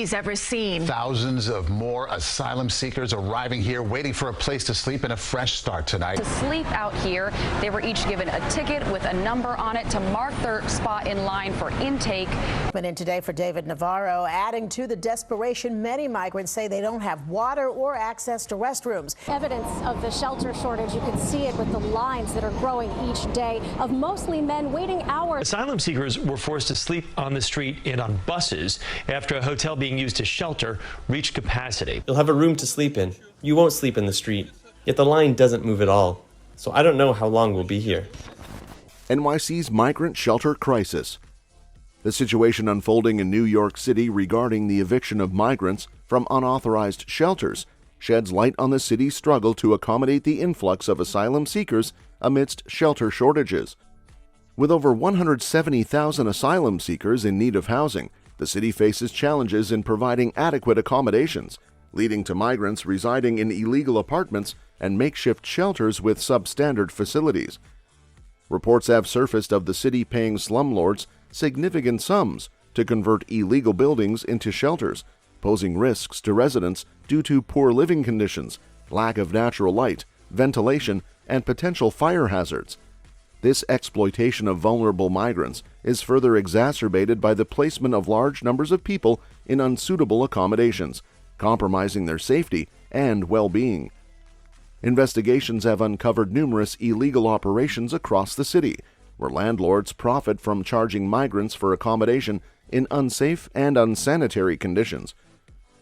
he's ever seen. Thousands of more asylum seekers arriving here, waiting for a place to sleep and a fresh start tonight. To sleep out here, they were each given a ticket with a number on it to mark their spot in line for intake. But in today for David Navarro, adding to the desperation, many migrants say they don't have water or access to restrooms. Evidence of the shelter shortage, you can see it with the lines that are growing each day of mostly men waiting hours. Asylum seekers were forced to sleep on the street and on buses after a hotel being used as shelter reached capacity. You'll have a room to sleep in. You won't sleep in the street. Yet the line doesn't move at all. So I don't know how long we'll be here. NYC's migrant shelter crisis. The situation unfolding in New York City regarding the eviction of migrants from unauthorized shelters sheds light on the city's struggle to accommodate the influx of asylum seekers amidst shelter shortages. With over 170,000 asylum seekers in need of housing, the city faces challenges in providing adequate accommodations, leading to migrants residing in illegal apartments and makeshift shelters with substandard facilities. Reports have surfaced of the city paying slumlords significant sums to convert illegal buildings into shelters, posing risks to residents due to poor living conditions, lack of natural light, ventilation, and potential fire hazards. This exploitation of vulnerable migrants is further exacerbated by the placement of large numbers of people in unsuitable accommodations, compromising their safety and well-being. Investigations have uncovered numerous illegal operations across the city, where landlords profit from charging migrants for accommodation in unsafe and unsanitary conditions.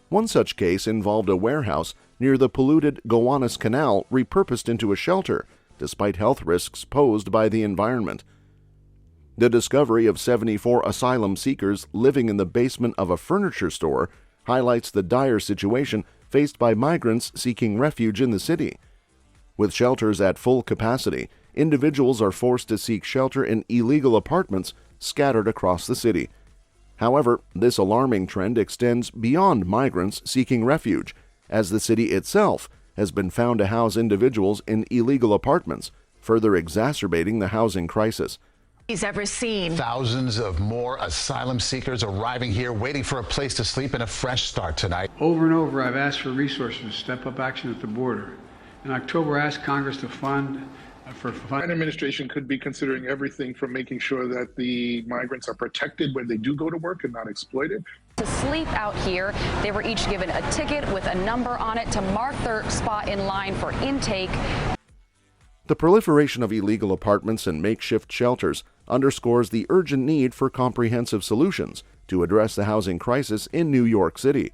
One such case involved a warehouse near the polluted Gowanus Canal repurposed into a shelter, despite health risks posed by the environment. The discovery of 74 asylum seekers living in the basement of a furniture store highlights the dire situation faced by migrants seeking refuge in the city. With shelters at full capacity, individuals are forced to seek shelter in illegal apartments scattered across the city. However, this alarming trend extends beyond migrants seeking refuge, as the city itself has been found to house individuals in illegal apartments, further exacerbating the housing crisis. He's ever seen. Thousands of more asylum seekers arriving here, waiting for a place to sleep and a fresh start tonight. Over and over, I've asked for resources to step up action at the border. In October, I asked Congress to fund An administration could be considering everything from making sure that the migrants are protected when they do go to work and not exploited. To sleep out here, they were each given a ticket with a number on it to mark their spot in line for intake. The proliferation of illegal apartments and makeshift shelters underscores the urgent need for comprehensive solutions to address the housing crisis in New York City.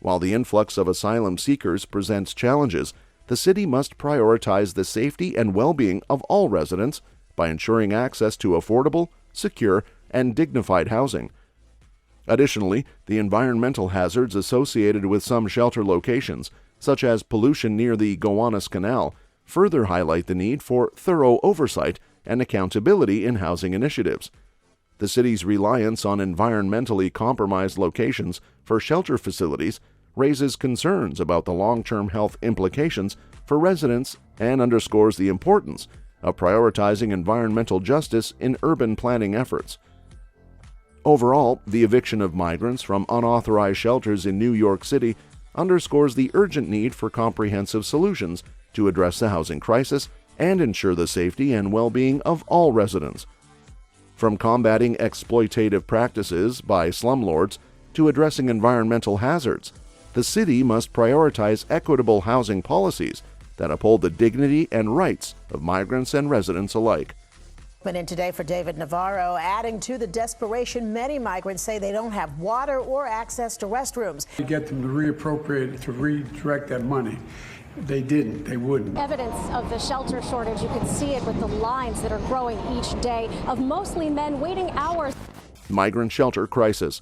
While the influx of asylum seekers presents challenges, the city must prioritize the safety and well-being of all residents by ensuring access to affordable, secure, and dignified housing. Additionally, the environmental hazards associated with some shelter locations, such as pollution near the Gowanus Canal, further highlight the need for thorough oversight and accountability in housing initiatives. The city's reliance on environmentally compromised locations for shelter facilities raises concerns about the long-term health implications for residents and underscores the importance of prioritizing environmental justice in urban planning efforts. Overall, the eviction of migrants from unauthorized shelters in New York City underscores the urgent need for comprehensive solutions to address the housing crisis and ensure the safety and well-being of all residents. From combating exploitative practices by slumlords to addressing environmental hazards, the city must prioritize equitable housing policies that uphold the dignity and rights of migrants and residents alike. But in today for David Navarro, adding to the desperation, many migrants say they don't have water or access to restrooms. to get them to reappropriate, to redirect that money. They didn't. They wouldn't. Evidence of the shelter shortage, you can see it with the lines that are growing each day of mostly men waiting hours. Migrant shelter crisis.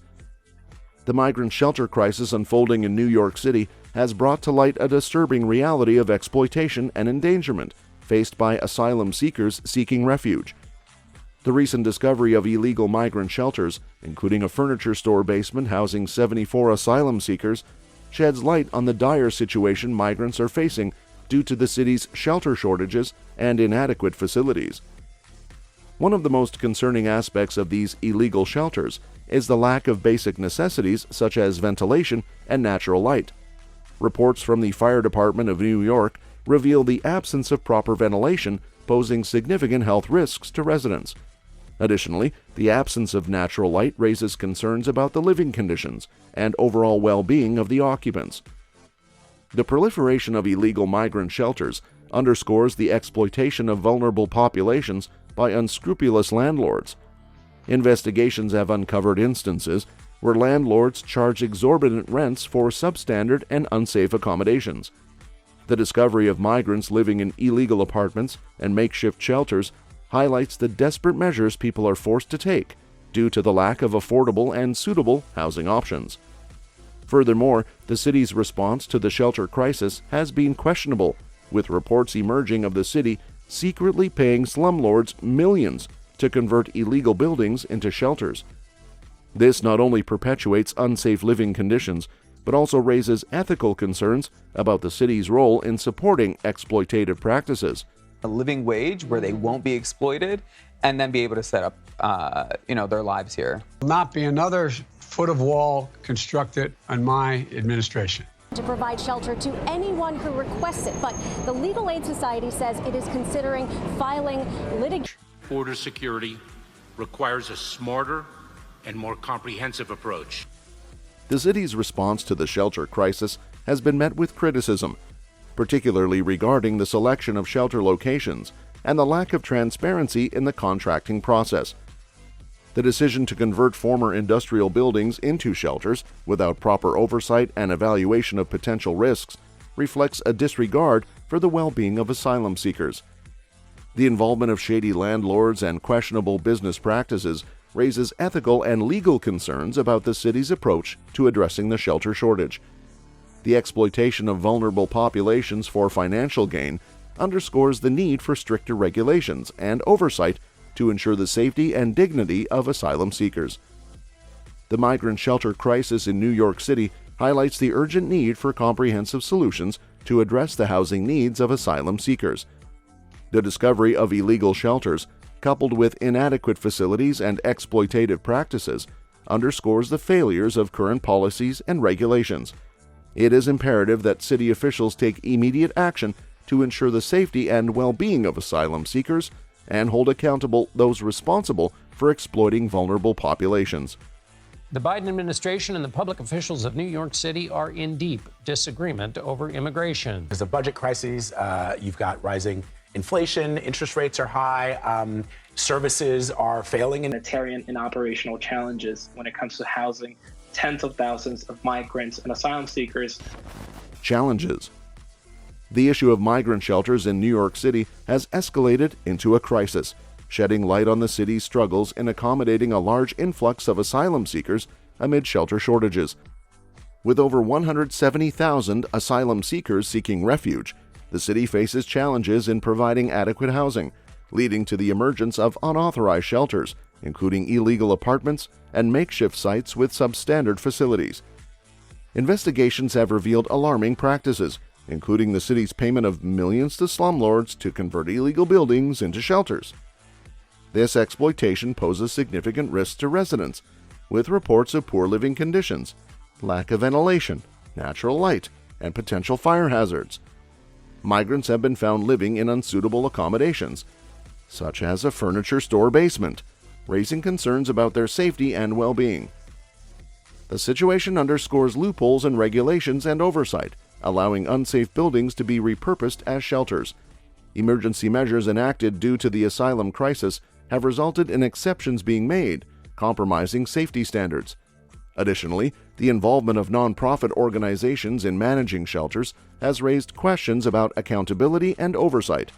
The migrant shelter crisis unfolding in New York City has brought to light a disturbing reality of exploitation and endangerment faced by asylum seekers seeking refuge. The recent discovery of illegal migrant shelters, including a furniture store basement housing 74 asylum seekers, sheds light on the dire situation migrants are facing due to the city's shelter shortages and inadequate facilities. One of the most concerning aspects of these illegal shelters is the lack of basic necessities such as ventilation and natural light. Reports from the Fire Department of New York reveal the absence of proper ventilation, posing significant health risks to residents. Additionally, the absence of natural light raises concerns about the living conditions and overall well-being of the occupants. The proliferation of illegal migrant shelters underscores the exploitation of vulnerable populations by unscrupulous landlords. Investigations have uncovered instances where landlords charge exorbitant rents for substandard and unsafe accommodations. The discovery of migrants living in illegal apartments and makeshift shelters highlights the desperate measures people are forced to take due to the lack of affordable and suitable housing options. Furthermore, the city's response to the shelter crisis has been questionable, with reports emerging of the city secretly paying slumlords millions to convert illegal buildings into shelters. This not only perpetuates unsafe living conditions, but also raises ethical concerns about the city's role in supporting exploitative practices. A living wage where they won't be exploited and then be able to set up, their lives here. Not be another foot of wall constructed on my administration. To provide shelter to anyone who requests it, but the Legal Aid Society says it is considering filing litigation. Border security requires a smarter and more comprehensive approach. The city's response to the shelter crisis has been met with criticism, particularly regarding the selection of shelter locations and the lack of transparency in the contracting process. The decision to convert former industrial buildings into shelters without proper oversight and evaluation of potential risks reflects a disregard for the well-being of asylum seekers. The involvement of shady landlords and questionable business practices raises ethical and legal concerns about the city's approach to addressing the shelter shortage. The exploitation of vulnerable populations for financial gain underscores the need for stricter regulations and oversight to ensure the safety and dignity of asylum seekers. The migrant shelter crisis in New York City highlights the urgent need for comprehensive solutions to address the housing needs of asylum seekers. The discovery of illegal shelters, coupled with inadequate facilities and exploitative practices, underscores the failures of current policies and regulations. It is imperative that city officials take immediate action to ensure the safety and well-being of asylum seekers and hold accountable those responsible for exploiting vulnerable populations. The Biden administration and the public officials of New York City are in deep disagreement over immigration. There's a budget crisis. You've got rising inflation, interest rates are high, services are failing. Humanitarian and operational challenges when it comes to housing tens of thousands of migrants and asylum seekers. Challenges. The issue of migrant shelters in New York City has escalated into a crisis, shedding light on the city's struggles in accommodating a large influx of asylum seekers amid shelter shortages. With over 170,000 asylum seekers seeking refuge, the city faces challenges in providing adequate housing, leading to the emergence of unauthorized shelters, including illegal apartments and makeshift sites with substandard facilities. Investigations have revealed alarming practices, including the city's payment of millions to slumlords to convert illegal buildings into shelters. This exploitation poses significant risks to residents, with reports of poor living conditions, lack of ventilation, natural light, and potential fire hazards. Migrants have been found living in unsuitable accommodations, such as a furniture store basement, raising concerns about their safety and well-being. The situation underscores loopholes in regulations and oversight, allowing unsafe buildings to be repurposed as shelters. Emergency measures enacted due to the asylum crisis have resulted in exceptions being made, compromising safety standards. Additionally, the involvement of nonprofit organizations in managing shelters has raised questions about accountability and oversight.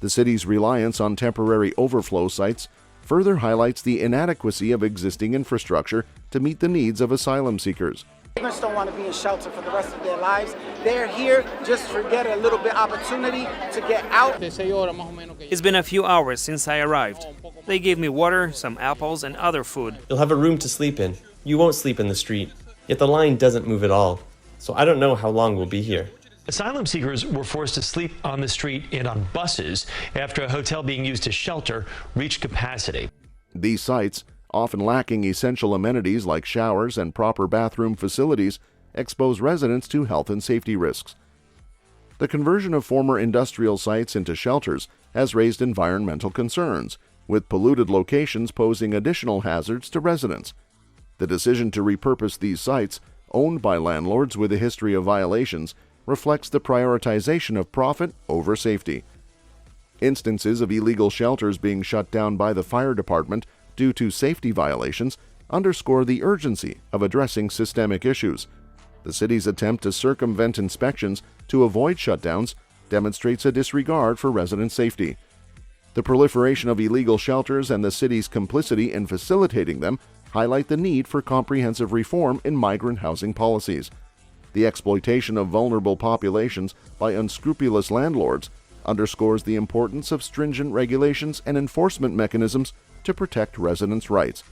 The city's reliance on temporary overflow sites further highlights the inadequacy of existing infrastructure to meet the needs of asylum seekers. Migrants don't want to be in shelter for the rest of their lives. They're here just to get a little bit opportunity to get out. It's been a few hours since I arrived. They gave me water, some apples, and other food. You'll have a room to sleep in. You won't sleep in the street. Yet the line doesn't move at all. So I don't know how long we'll be here. Asylum seekers were forced to sleep on the street and on buses after a hotel being used as shelter reached capacity. These sites often lacking essential amenities like showers and proper bathroom facilities, expose residents to health and safety risks. The conversion of former industrial sites into shelters has raised environmental concerns, with polluted locations posing additional hazards to residents. The decision to repurpose these sites, owned by landlords with a history of violations, reflects the prioritization of profit over safety. Instances of illegal shelters being shut down by the fire department due to safety violations underscore the urgency of addressing systemic issues. The city's attempt to circumvent inspections to avoid shutdowns demonstrates a disregard for resident safety. The proliferation of illegal shelters and the city's complicity in facilitating them highlight the need for comprehensive reform in migrant housing policies. The exploitation of vulnerable populations by unscrupulous landlords underscores the importance of stringent regulations and enforcement mechanisms to protect residents' rights.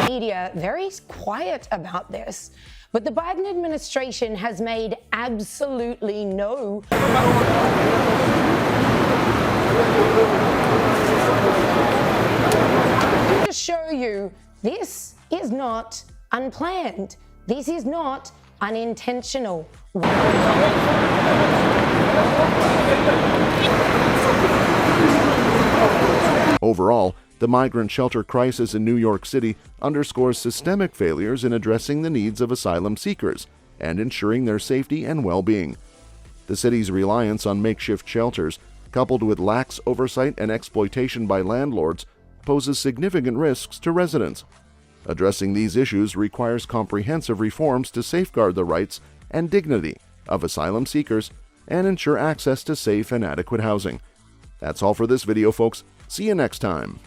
Media very quiet about this, but the Biden administration has made absolutely no to show you this is not unplanned. This is not unintentional. Overall, the migrant shelter crisis in New York City underscores systemic failures in addressing the needs of asylum seekers and ensuring their safety and well-being. The city's reliance on makeshift shelters, coupled with lax oversight and exploitation by landlords, poses significant risks to residents. Addressing these issues requires comprehensive reforms to safeguard the rights and dignity of asylum seekers and ensure access to safe and adequate housing. That's all for this video, folks. See you next time.